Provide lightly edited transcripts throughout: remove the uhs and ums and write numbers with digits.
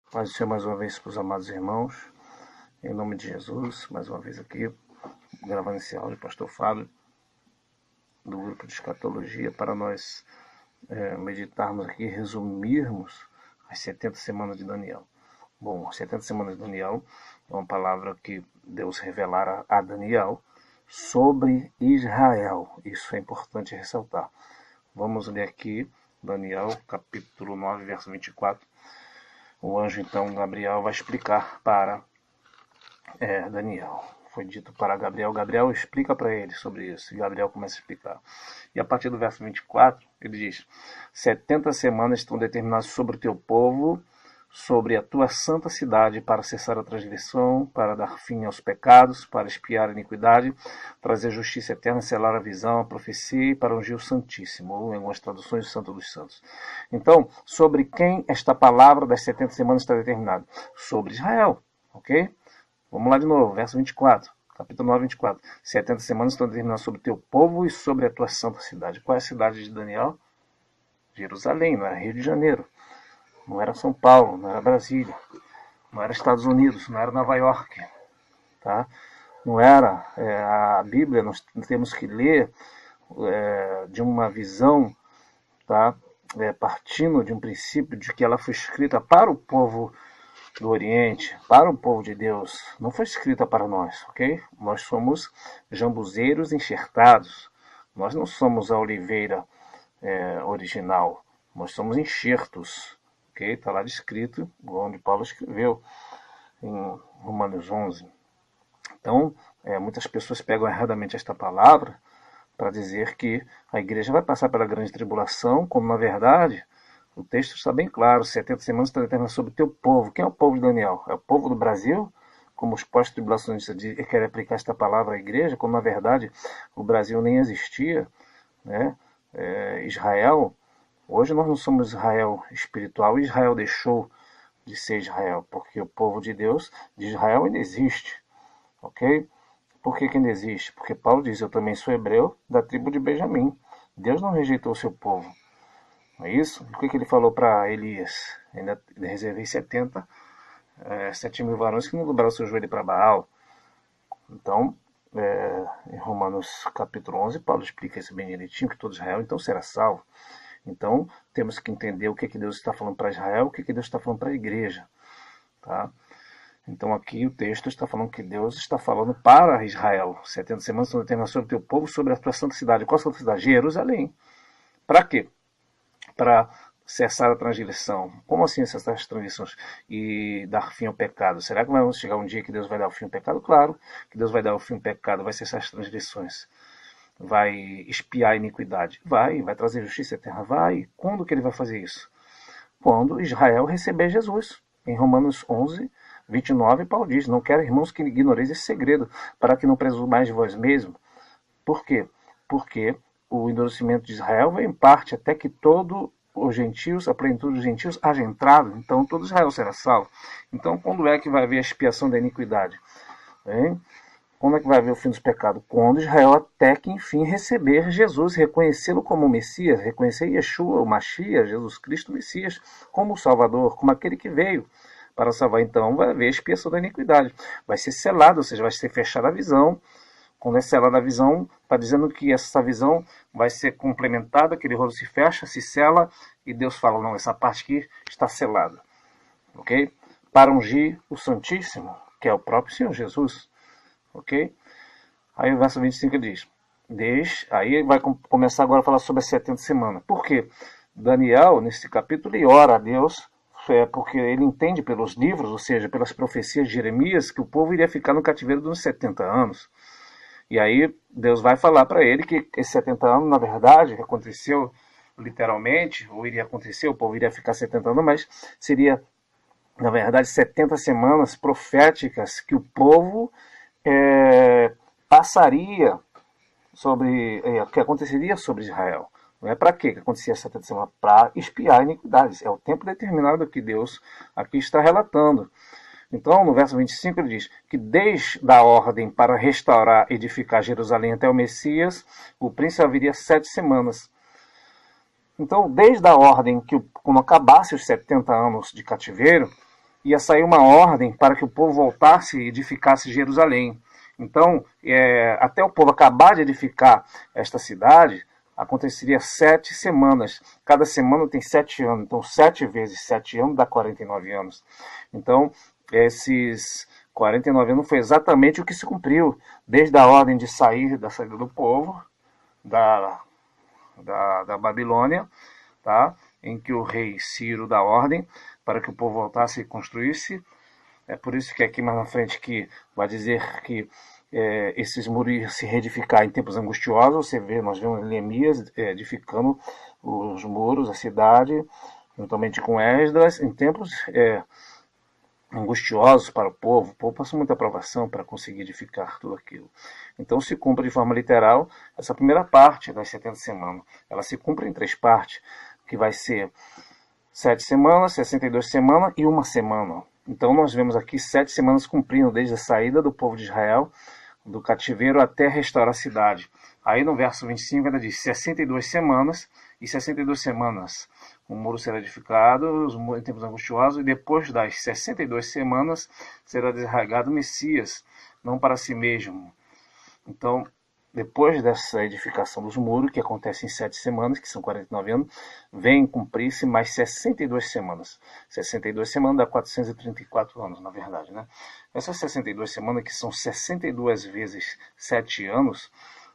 Paz do Senhor mais uma vez para os amados irmãos, em nome de Jesus, mais uma vez aqui, gravando esse áudio, pastor Fábio, do grupo de escatologia, para nós meditarmos aqui, resumirmos as 70 semanas de Daniel. Bom, as 70 semanas de Daniel é uma palavra que Deus revelara a Daniel sobre Israel. Isso é importante ressaltar. Vamos ler aqui Daniel, capítulo 9, verso 24. O anjo, então, Gabriel, vai explicar para Daniel. Foi dito para Gabriel. Gabriel explica para ele sobre isso. E Gabriel começa a explicar. E a partir do verso 24, ele diz: 70 semanas estão determinadas sobre o teu povo, sobre a tua santa cidade, para cessar a transgressão, para dar fim aos pecados, para expiar a iniquidade, trazer justiça eterna, selar a visão, a profecia e para ungir o Santíssimo, ou em algumas traduções, o Santo dos Santos. Então, sobre quem esta palavra das 70 semanas está determinada? Sobre Israel, ok? Vamos lá de novo, verso 24, capítulo 9, 24. 70 semanas estão determinadas sobre o teu povo e sobre a tua santa cidade. Qual é a cidade de Daniel? Jerusalém, não era Rio de Janeiro. Não era São Paulo, não era Brasília, não era Estados Unidos, não era Nova York, tá? Não era a Bíblia, nós temos que ler de uma visão, tá? Partindo de um princípio de que ela foi escrita para o povo do Oriente, para o povo de Deus, não foi escrita para nós, ok? Nós somos jambuzeiros enxertados, nós não somos a oliveira original, nós somos enxertos. Está lá descrito, onde Paulo escreveu, em Romanos 11. Então, muitas pessoas pegam erradamente esta palavra para dizer que a igreja vai passar pela grande tribulação, quando, na verdade, o texto está bem claro: 70 semanas está determinado sobre o teu povo. Quem é o povo de Daniel? É o povo do Brasil? Como os pós-tribulacionistas querem aplicar esta palavra à igreja, quando, na verdade, o Brasil nem existia, né? Israel... Hoje nós não somos Israel espiritual, e Israel deixou de ser Israel, porque o povo de Deus, de Israel, ainda existe, ok? Por que ainda existe? Porque Paulo diz: eu também sou hebreu, da tribo de Benjamim. Deus não rejeitou o seu povo, não é isso? O que ele falou para Elias? Ainda reservei 7 mil varões que não dobraram o seu joelho para Baal. Então, em Romanos capítulo 11, Paulo explica isso bem direitinho, que todo Israel então será salvo. Então, temos que entender o que Deus está falando para Israel, o que Deus está falando para a igreja. Tá? Então, aqui o texto está falando que Deus está falando para Israel. 70 semanas são determinadas sobre o teu povo, sobre a tua santa cidade. Qual a santa cidade? Jerusalém. Para quê? Para cessar a transgressão. Como assim cessar as transgressões? E dar fim ao pecado. Será que vai chegar um dia que Deus vai dar o fim ao pecado? Claro que Deus vai dar o fim ao pecado, vai cessar as transgressões. Vai expiar a iniquidade? Vai trazer justiça eterna? Vai. Quando que ele vai fazer isso? Quando Israel receber Jesus. Em Romanos 11, 29, Paulo diz: não quero, irmãos, que ignoreis esse segredo, para que não presumais de vós mesmos. Por quê? Porque o endurecimento de Israel vem em parte até que todo os gentios, a plenitude dos gentios, haja entrado. Então todo Israel será salvo. Então quando é que vai haver a expiação da iniquidade? Hein? Quando é que vai haver o fim dos pecados? Quando Israel até que enfim receber Jesus, reconhecê-lo como Messias, reconhecer Yeshua, o Mashiach, Jesus Cristo, o Messias, como o Salvador, como aquele que veio para salvar. Então vai haver a expiação da iniquidade. Vai ser selado, ou seja, vai ser fechada a visão. Quando é selada a visão, está dizendo que essa visão vai ser complementada, aquele rolo se fecha, se sela, e Deus fala: não, essa parte aqui está selada. Ok? Para ungir o Santíssimo, que é o próprio Senhor Jesus. Ok? Aí o verso 25 ele diz: aí vai começar agora a falar sobre as 70 semanas. Por quê? Daniel, nesse capítulo, ele ora a Deus, porque ele entende pelos livros, ou seja, pelas profecias de Jeremias, que o povo iria ficar no cativeiro dos 70 anos. E aí Deus vai falar para ele que esses 70 anos, na verdade, aconteceu literalmente, ou iria acontecer, o povo iria ficar 70 anos, mas seria, na verdade, 70 semanas proféticas que o povo passaria sobre, que aconteceria sobre Israel. Não é para quê que acontecia essa 70 semanas? Para expiar iniquidades. É o tempo determinado que Deus aqui está relatando. Então, no verso 25, ele diz que desde a ordem para restaurar e edificar Jerusalém até o Messias, o príncipe haveria 7 semanas. Então, desde a ordem que, quando acabasse os 70 anos de cativeiro, ia sair uma ordem para que o povo voltasse e edificasse Jerusalém. Então, até o povo acabar de edificar esta cidade, aconteceria 7 semanas. Cada semana tem 7 anos. Então, 7 vezes 7 anos dá 49 anos. Então, esses 49 anos foi exatamente o que se cumpriu. Desde a ordem de sair da saída do povo, da Babilônia, tá? Em que o rei Ciro dá ordem para que o povo voltasse e construísse. É por isso que aqui mais na frente que vai dizer que esses muros iam se reedificar em tempos angustiosos. Você vê, nós vemos Neemias edificando os muros, a cidade, juntamente com Esdras, em tempos angustiosos para o povo. O povo passou muita provação para conseguir edificar tudo aquilo. Então se cumpre de forma literal essa primeira parte das 70 semanas. Ela se cumpre em 3 partes, que vai ser 7 semanas, 62 semanas e 1 semana. Então nós vemos aqui 7 semanas cumprindo desde a saída do povo de Israel do cativeiro até restaurar a cidade. Aí no verso 25 ainda diz 62 semanas e 62 semanas o muro será edificado, os muros em tempos angustiosos, e depois das 62 semanas será desarraigado o Messias, não para si mesmo. Então, depois dessa edificação dos muros, que acontece em 7 semanas, que são 49 anos, vem cumprir-se mais 62 semanas. 62 semanas dá 434 anos, na verdade, né? Essas 62 semanas, que são 62 vezes 7 anos,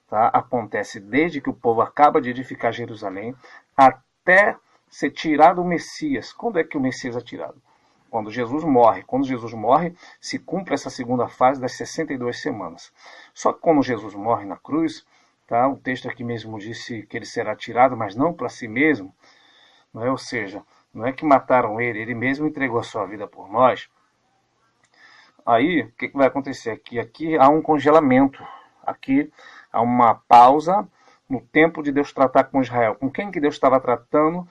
tá? Acontece desde que o povo acaba de edificar Jerusalém até ser tirado o Messias. Quando é que o Messias é tirado? Quando Jesus morre. Quando Jesus morre, se cumpre essa segunda fase das 62 semanas. Só que quando Jesus morre na cruz, tá? O texto aqui mesmo disse que ele será tirado, mas não para si mesmo. Não é? Ou seja, não é que mataram ele, ele mesmo entregou a sua vida por nós. Aí, o que vai acontecer? Aqui há um congelamento. Aqui há uma pausa no tempo de Deus tratar com Israel. Com quem que Deus estava tratando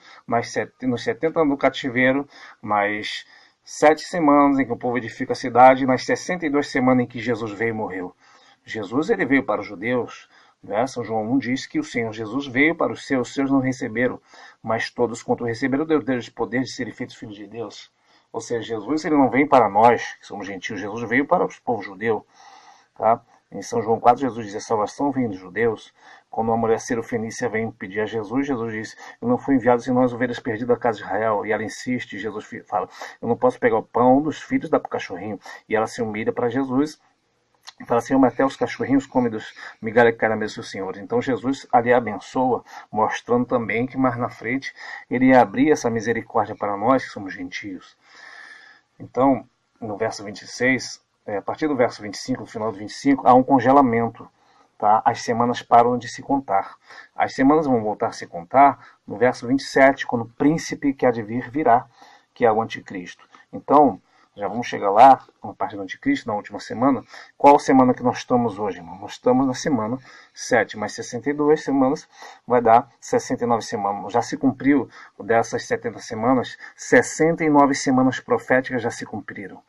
nos 70 anos do cativeiro, nas 7 semanas em que o povo edifica a cidade, nas 62 semanas em que Jesus veio e morreu. Jesus ele veio para os judeus, né? São João 1 diz que o Senhor Jesus veio para os seus não receberam, mas todos quanto receberam, Deus deu o poder de serem feitos filhos de Deus. Ou seja, Jesus ele não vem para nós, que somos gentios, Jesus veio para o povo judeu. Tá? Em São João 4, Jesus diz, a salvação vem dos judeus. Quando uma mulher sirofenícia vem pedir a Jesus, Jesus diz, eu não fui enviado senão as ovelhas perdidas da casa de Israel. E ela insiste, Jesus fala, eu não posso pegar o pão dos filhos da cachorrinho. E ela se humilha para Jesus e fala assim, até os cachorrinhos comem dos migalhas que caem na mesa do Senhor. Então Jesus ali abençoa, mostrando também que mais na frente ele ia abrir essa misericórdia para nós, que somos gentios. Então, no verso 26, a partir do verso 25, no final do 25, há um congelamento. Tá? As semanas param de se contar. As semanas vão voltar a se contar no verso 27, quando o príncipe que há de vir virá, que é o anticristo. Então, já vamos chegar lá, na parte do anticristo, na última semana. Qual semana que nós estamos hoje, irmão? Nós estamos na semana 7, mais 62 semanas vai dar 69 semanas. Já se cumpriu dessas 70 semanas, 69 semanas proféticas já se cumpriram.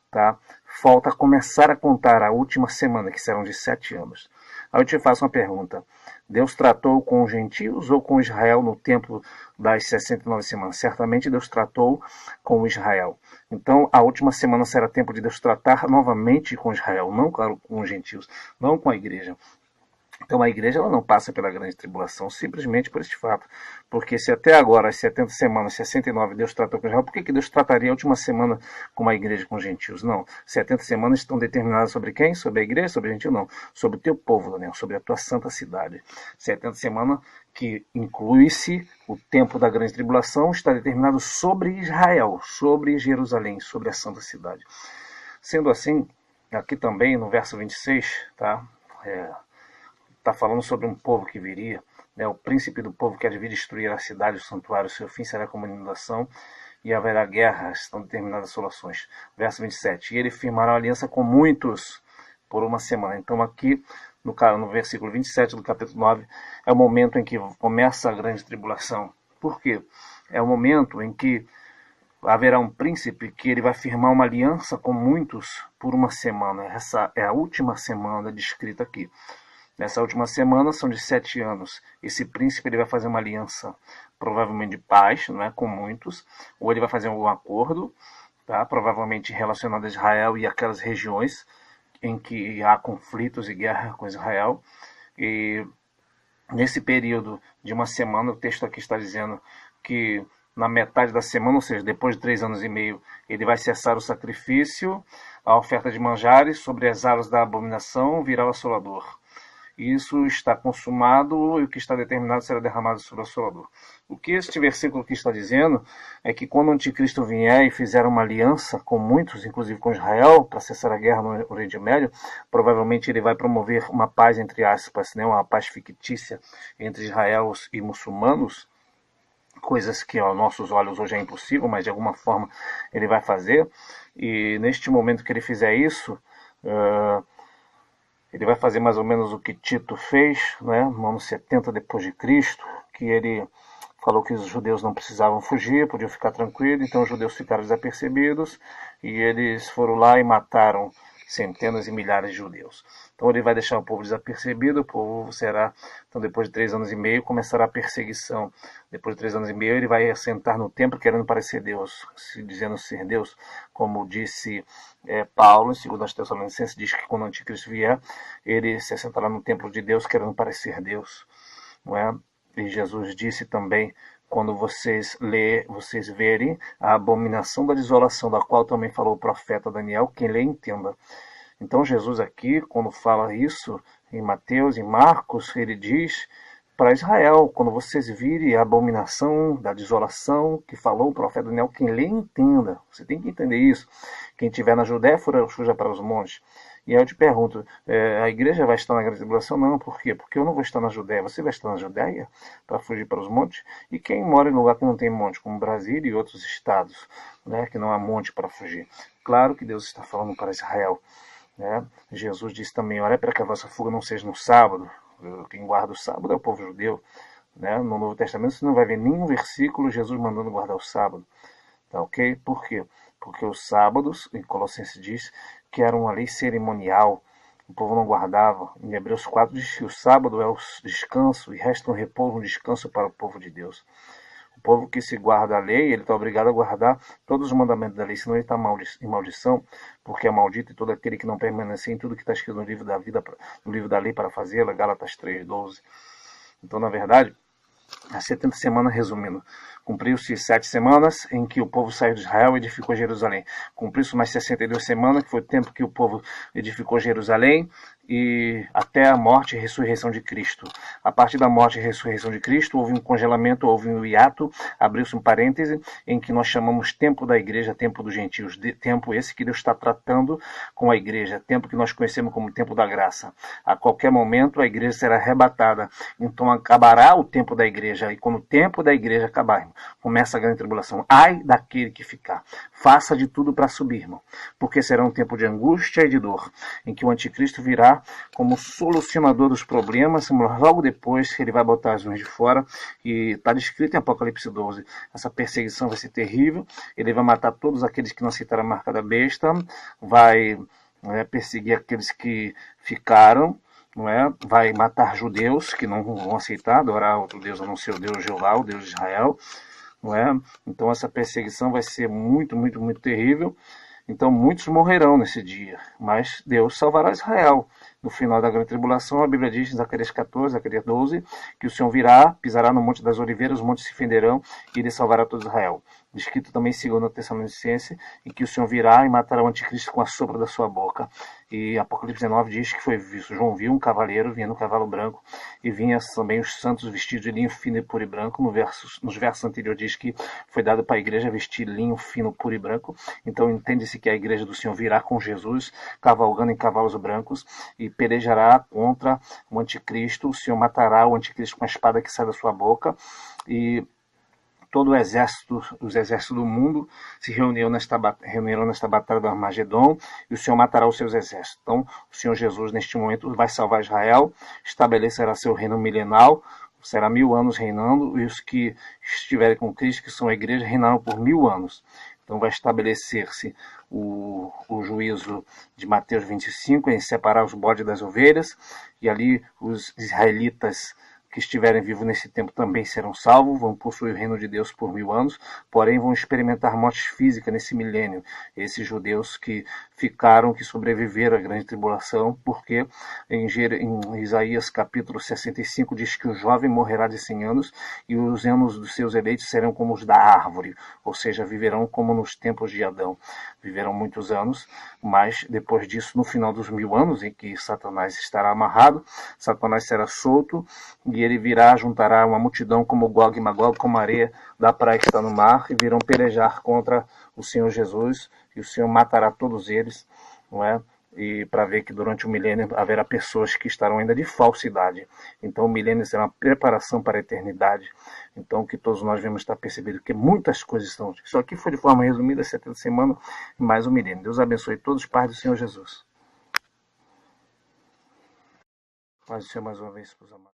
Tá? Falta começar a contar a última semana, que serão de 7 anos. Aí eu te faço uma pergunta. Deus tratou com os gentios ou com Israel no tempo das 69 semanas? Certamente Deus tratou com Israel. Então, a última semana será tempo de Deus tratar novamente com Israel, não com os gentios, não com a igreja. Então a igreja ela não passa pela grande tribulação simplesmente por este fato. Porque se até agora, as 70 semanas, 69, Deus tratou com Israel, por que Deus trataria a última semana com a igreja com os gentios? Não. 70 semanas estão determinadas sobre quem? Sobre a igreja? Sobre o gentio? Não. Sobre o teu povo, Daniel, sobre a tua santa cidade. 70 semanas que inclui-se o tempo da grande tribulação, está determinado sobre Israel, sobre Jerusalém, sobre a santa cidade. Sendo assim, aqui também no verso 26, tá? Está falando sobre um povo que viria, né? O príncipe do povo que há de vir destruir a cidade, o santuário, o seu fim será como inundação e haverá guerras, estão determinadas assolações. Verso 27, e ele firmará uma aliança com muitos por 1 semana. Então aqui, no versículo 27 do capítulo 9, é o momento em que começa a grande tribulação. Por quê? É o momento em que haverá um príncipe que ele vai firmar uma aliança com muitos por 1 semana. Essa é a última semana descrita aqui. Nessa última semana são de 7 anos. Esse príncipe ele vai fazer uma aliança, provavelmente de paz, não é, com muitos, ou ele vai fazer algum acordo, tá? Provavelmente relacionado a Israel e aquelas regiões em que há conflitos e guerra com Israel. E nesse período de uma semana, o texto aqui está dizendo que na metade da semana, ou seja, depois de 3 anos e meio, ele vai cessar o sacrifício, a oferta de manjares, sobre as aras da abominação virá o assolador. Isso está consumado e o que está determinado será derramado sobre o assolador. O que este versículo aqui está dizendo é que quando o anticristo vier e fizer uma aliança com muitos, inclusive com Israel, para cessar a guerra no Oriente Médio, provavelmente ele vai promover uma paz, entre aspas, né, uma paz fictícia entre Israel e muçulmanos, coisas que aos nossos olhos hoje é impossível, mas de alguma forma ele vai fazer. E neste momento que ele fizer isso, ele vai fazer mais ou menos o que Tito fez, né, no ano 70 depois de Cristo, que ele falou que os judeus não precisavam fugir, podiam ficar tranquilos, então os judeus ficaram desapercebidos e eles foram lá e mataram centenas e milhares de judeus. Então ele vai deixar o povo desapercebido, o povo será, então depois de 3 anos e meio, começará a perseguição. Depois de 3 anos e meio ele vai assentar no templo querendo parecer Deus, se dizendo ser Deus, como disse Paulo, em 2 Tessalonicenses, diz que quando o anticristo vier, ele se assentará no templo de Deus querendo parecer Deus, não é? E Jesus disse também, quando vocês verem a abominação da desolação, da qual também falou o profeta Daniel, quem lê entenda. Então Jesus aqui, quando fala isso, em Mateus e Marcos, ele diz para Israel, quando vocês virem a abominação da desolação que falou o profeta Daniel, quem lê entenda. Você tem que entender isso. Quem estiver na Judéia, fuja para os montes. E aí eu te pergunto, a igreja vai estar na grande tribulação? Não, por quê? Porque eu não vou estar na Judéia. Você vai estar na Judéia para fugir para os montes? E quem mora em lugar que não tem monte, como Brasília e outros estados, né, que não há monte para fugir? Claro que Deus está falando para Israel. Né? Jesus disse também, olha para que a vossa fuga não seja no sábado. Quem guarda o sábado é o povo judeu. Né? No Novo Testamento você não vai ver nenhum versículo Jesus mandando guardar o sábado. Tá ok? Por quê? Porque os sábados, em Colossenses diz, que era uma lei cerimonial, o povo não guardava. Em Hebreus 4 diz que o sábado é o descanso e resta um repouso, um descanso para o povo de Deus. O povo que se guarda a lei, ele está obrigado a guardar todos os mandamentos da lei, senão ele está em maldição, porque é maldito e todo aquele que não permanecer em tudo que está escrito no livro da vida, no livro da lei para fazê-la, Gálatas 3:12. Então, na verdade, as 70 semanas, resumindo, cumpriu-se 7 semanas em que o povo saiu de Israel e edificou Jerusalém. Cumpriu-se mais 62 semanas, que foi o tempo que o povo edificou Jerusalém, e até a morte e ressurreição de Cristo. A partir da morte e ressurreição de Cristo, houve um congelamento, houve um hiato, abriu-se um parêntese, em que nós chamamos tempo da igreja, tempo dos gentios, tempo esse que Deus está tratando com a igreja, tempo que nós conhecemos como tempo da graça. A qualquer momento a igreja será arrebatada, então acabará o tempo da igreja, e quando o tempo da igreja acabar, começa a grande tribulação. Ai daquele que ficar. Faça de tudo para subir, irmão, porque será um tempo de angústia e de dor, em que o anticristo virá como solucionador dos problemas, logo depois ele vai botar as mãos de fora, e está descrito em Apocalipse 12, essa perseguição vai ser terrível, ele vai matar todos aqueles que não aceitaram a marca da besta, vai perseguir aqueles que ficaram, não é? Vai matar judeus que não vão aceitar, adorar outro Deus a não ser o Deus Jeová, o Deus de Israel, não é? Então essa perseguição vai ser muito, muito, muito terrível. Então muitos morrerão nesse dia, mas Deus salvará Israel. No final da grande tribulação, a Bíblia diz em Zacarias 14, Zacarias 12, que o Senhor virá, pisará no Monte das Oliveiras, os montes se fenderão e ele salvará todo Israel. Descrito também em 2 Tessalonicenses, em que o Senhor virá e matará o anticristo com a sopro da sua boca. E Apocalipse 19 diz que foi visto, João viu um cavaleiro, vinha no cavalo branco, e vinha também os santos vestidos de linho fino e puro e branco. Nos versos anteriores diz que foi dado para a igreja vestir linho fino, puro e branco. Então entende-se que a igreja do Senhor virá com Jesus, cavalgando em cavalos brancos, e pelejará contra o anticristo. O Senhor matará o anticristo com a espada que sai da sua boca, e todo o exército, os exércitos do mundo se reuniram nesta batalha do Armagedon, e o Senhor matará os seus exércitos. Então, o Senhor Jesus, neste momento, vai salvar Israel, estabelecerá seu reino milenal, será 1000 anos reinando, e os que estiverem com Cristo, que são a igreja, reinarão por 1000 anos. Então vai estabelecer-se o juízo de Mateus 25, em separar os bodes das ovelhas, e ali os israelitas que estiverem vivos nesse tempo também serão salvos, vão possuir o reino de Deus por 1000 anos, porém vão experimentar morte física nesse milênio. Esses judeus que ficaram, que sobreviveram à grande tribulação, porque em Isaías capítulo 65 diz que o jovem morrerá de 100 anos e os anos dos seus eleitos serão como os da árvore, ou seja, viverão como nos tempos de Adão. Viverão muitos anos, mas depois disso, no final dos 1000 anos, em que Satanás estará amarrado, Satanás será solto e ele virá, juntará uma multidão como Gog e Magog, como a areia da praia que está no mar, e virão pelejar contra o Senhor Jesus, e o Senhor matará todos eles, não é? E para ver que durante o milênio haverá pessoas que estarão ainda de falsidade. Então o milênio será uma preparação para a eternidade. Então que todos nós vamos estar percebendo que muitas coisas estão. Isso aqui foi de forma resumida, 70 semanas, mais o milênio. Deus abençoe todos, paz do Senhor Jesus. Paz do Senhor mais uma vez, meus amados.